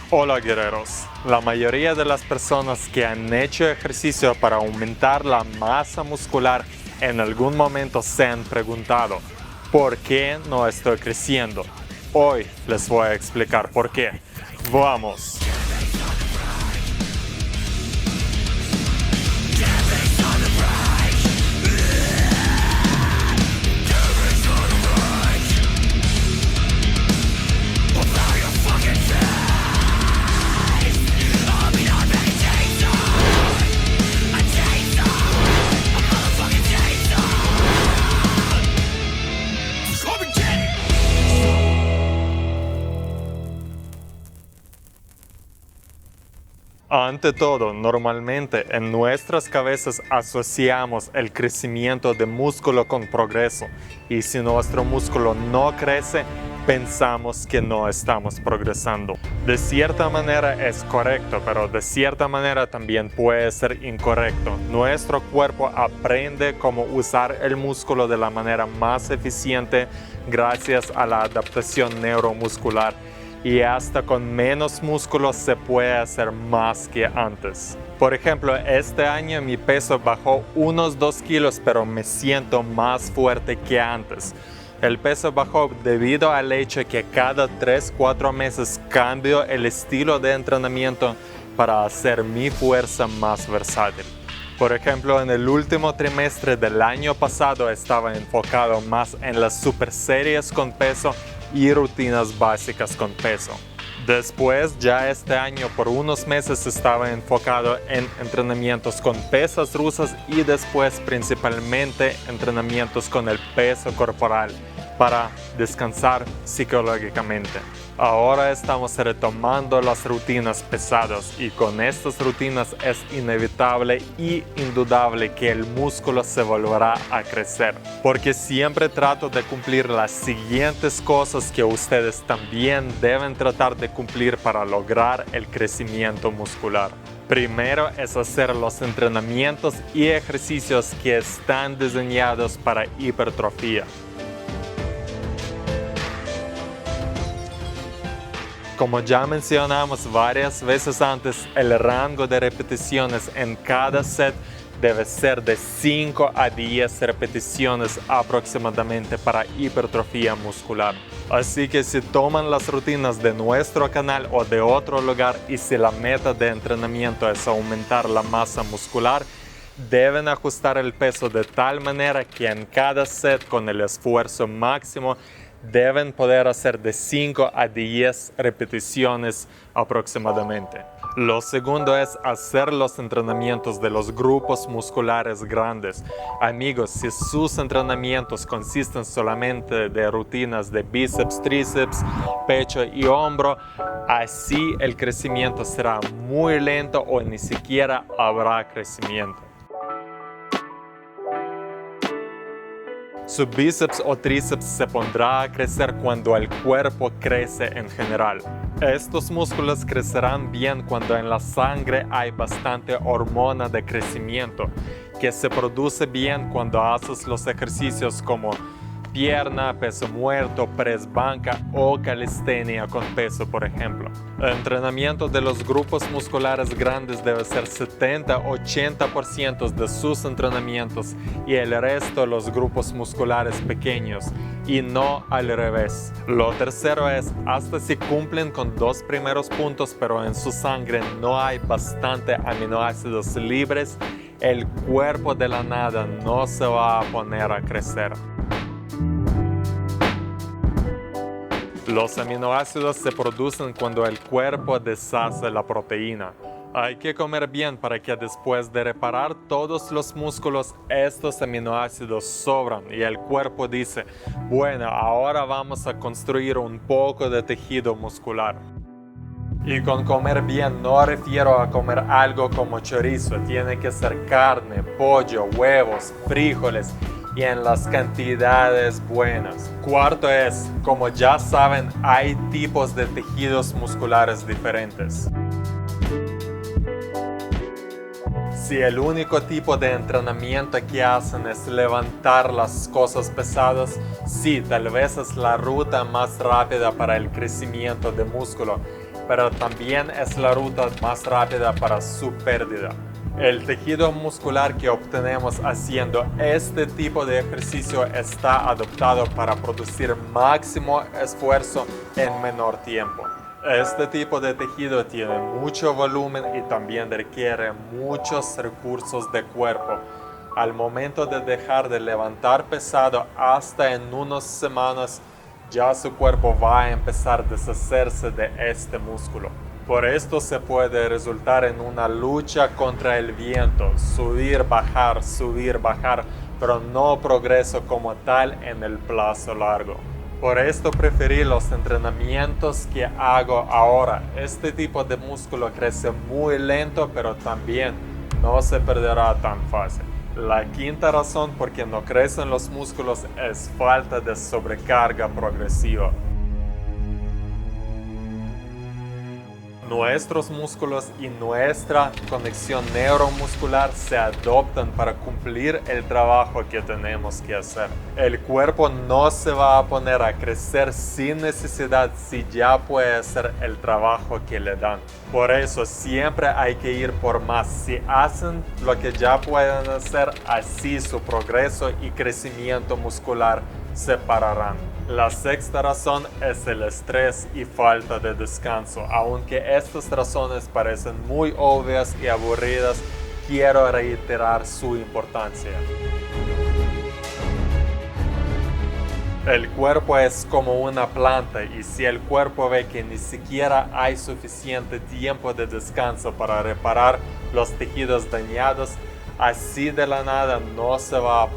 Hola guerreros, la mayoría de las personas que han hecho ejercicio para aumentar la masa muscular en algún momento se han preguntado ¿por qué no estoy creciendo? Hoy les voy a explicar por qué. ¡Vamos! Ante todo, normalmente en nuestras cabezas asociamos el crecimiento de músculo con progreso, y si nuestro músculo no crece, pensamos que no estamos progresando. De cierta manera es correcto, pero de cierta manera también puede ser incorrecto. Nuestro cuerpo aprende cómo usar el músculo de la manera más eficiente gracias a la adaptación neuromuscular. Y hasta con menos músculo se puede hacer más que antes. Por ejemplo, este año mi peso bajó unos 2 kilos, pero me siento más fuerte que antes. El peso bajó debido al hecho que cada 3-4 meses cambio el estilo de entrenamiento para hacer mi fuerza más versátil. Por ejemplo, en el último trimestre del año pasado estaba enfocado más en las super series con peso y rutinas básicas con peso. Después, ya este año por unos meses estaba enfocado en entrenamientos con pesas rusas y después principalmente entrenamientos con el peso corporal para descansar psicológicamente. Ahora estamos retomando las rutinas pesadas y con estas rutinas es inevitable y indudable que el músculo se volverá a crecer, porque siempre trato de cumplir las siguientes cosas que ustedes también deben tratar de cumplir para lograr el crecimiento muscular. Primero es hacer los entrenamientos y ejercicios que están diseñados para hipertrofia. Como ya mencionamos varias veces antes, el rango de repeticiones en cada set debe ser de 5 a 10 repeticiones aproximadamente para hipertrofia muscular. Así que si toman las rutinas de nuestro canal o de otro lugar y si la meta de entrenamiento es aumentar la masa muscular, deben ajustar el peso de tal manera que en cada set con el esfuerzo máximo deben poder hacer de 5 a 10 repeticiones aproximadamente. Lo segundo es hacer los entrenamientos de los grupos musculares grandes. Amigos, si sus entrenamientos consisten solamente de rutinas de bíceps, tríceps, pecho y hombro, así el crecimiento será muy lento o ni siquiera habrá crecimiento. Su bíceps o tríceps se pondrá a crecer cuando el cuerpo crece en general. Estos músculos crecerán bien cuando en la sangre hay bastante hormona de crecimiento, que se produce bien cuando haces los ejercicios como pierna, peso muerto, press banca o calistenia con peso, por ejemplo. El entrenamiento de los grupos musculares grandes debe ser 70-80% de sus entrenamientos y el resto los grupos musculares pequeños, y no al revés. Lo tercero es, hasta si cumplen con 2 primeros puntos pero en su sangre no hay bastante aminoácidos libres, el cuerpo de la nada no se va a poner a crecer. Los aminoácidos se producen cuando el cuerpo deshace la proteína. Hay que comer bien para que después de reparar todos los músculos, estos aminoácidos sobran y el cuerpo dice, bueno, ahora vamos a construir un poco de tejido muscular. Y con comer bien no refiero a comer algo como chorizo, tiene que ser carne, pollo, huevos, frijoles y en las cantidades buenas. Cuarto es, como ya saben, hay tipos de tejidos musculares diferentes. Si el único tipo de entrenamiento que hacen es levantar las cosas pesadas, sí, tal vez es la ruta más rápida para el crecimiento de músculo. pero también es la ruta más rápida para su pérdida. El tejido muscular que obtenemos haciendo este tipo de ejercicio está adaptado para producir máximo esfuerzo en menor tiempo. Este tipo de tejido tiene mucho volumen y también requiere muchos recursos de cuerpo. Al momento de dejar de levantar pesado, hasta en unas semanas, ya su cuerpo va a empezar a deshacerse de este músculo. Por esto se puede resultar en una lucha contra el viento, subir, bajar, pero no progreso como tal en el plazo largo. Por esto preferí los entrenamientos que hago ahora. Este tipo de músculo crece muy lento, pero también no se perderá tan fácil. La quinta razón por qué no crecen los músculos es falta de sobrecarga progresiva. Nuestros músculos y nuestra conexión neuromuscular se adaptan para cumplir el trabajo que tenemos que hacer. El cuerpo no se va a poner a crecer sin necesidad si ya puede hacer el trabajo que le dan. Por eso siempre hay que ir por más. Si hacen lo que ya pueden hacer, así su progreso y crecimiento muscular se pararán. La sexta razón es el estrés y falta de descanso. Aunque estas razones parecen muy obvias y aburridas, quiero reiterar su importancia. El cuerpo es como una planta y si el cuerpo ve que ni siquiera hay suficiente tiempo de descanso para reparar los tejidos dañados, así de la nada no se va a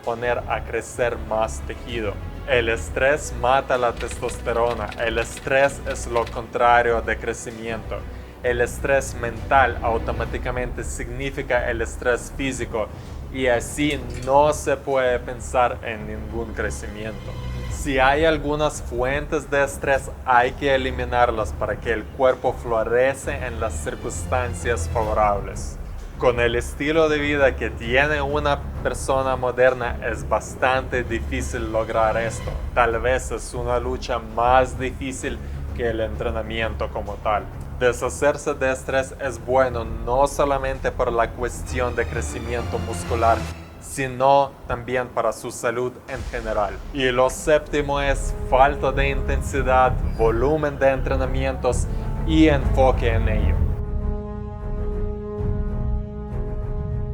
poner a crecer más tejido. El estrés mata la testosterona. El estrés es lo contrario de crecimiento. El estrés mental automáticamente significa el estrés físico y así no se puede pensar en ningún crecimiento. Si hay algunas fuentes de estrés, hay que eliminarlas para que el cuerpo florece en las circunstancias favorables. Con el estilo de vida que tiene una persona moderna es bastante difícil lograr esto. Tal vez es una lucha más difícil que el entrenamiento como tal. Deshacerse de estrés es bueno no solamente por la cuestión de crecimiento muscular, sino también para su salud en general. Y lo séptimo es falta de intensidad, volumen de entrenamientos y enfoque en ello.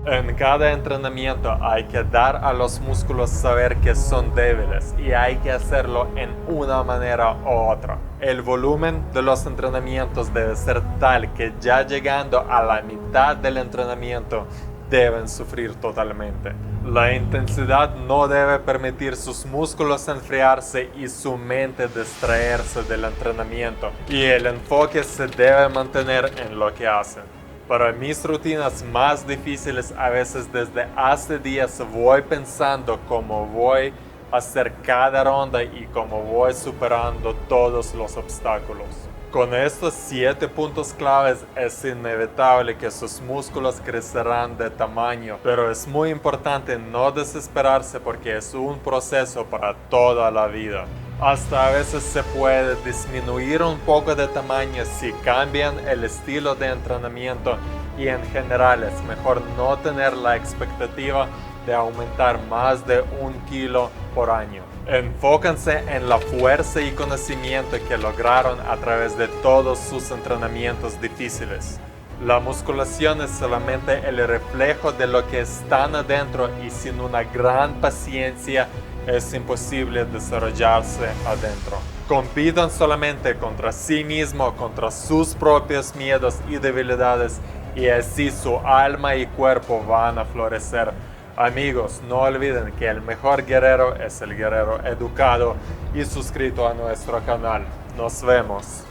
En cada entrenamiento hay que dar a los músculos saber que son débiles y hay que hacerlo en una manera u otra. El volumen de los entrenamientos debe ser tal que ya llegando a la mitad del entrenamiento deben sufrir totalmente. La intensidad no debe permitir sus músculos enfriarse y su mente distraerse del entrenamiento y el enfoque se debe mantener en lo que hacen. Para mis rutinas más difíciles, a veces desde hace días voy pensando cómo voy a hacer cada ronda y cómo voy superando todos los obstáculos. Con estos 7 puntos claves es inevitable que sus músculos crecerán de tamaño, pero es muy importante no desesperarse porque es un proceso para toda la vida. Hasta a veces se puede disminuir un poco de tamaño si cambian el estilo de entrenamiento y en general es mejor no tener la expectativa de aumentar más de 1 kilo por año. Enfóquense en la fuerza y conocimiento que lograron a través de todos sus entrenamientos difíciles. La musculación es solamente el reflejo de lo que están adentro y sin una gran paciencia es imposible desarrollarse adentro. Compitan solamente contra sí mismo, contra sus propios miedos y debilidades y así su alma y cuerpo van a florecer. Amigos, no olviden que el mejor guerrero es el guerrero educado y suscrito a nuestro canal. Nos vemos.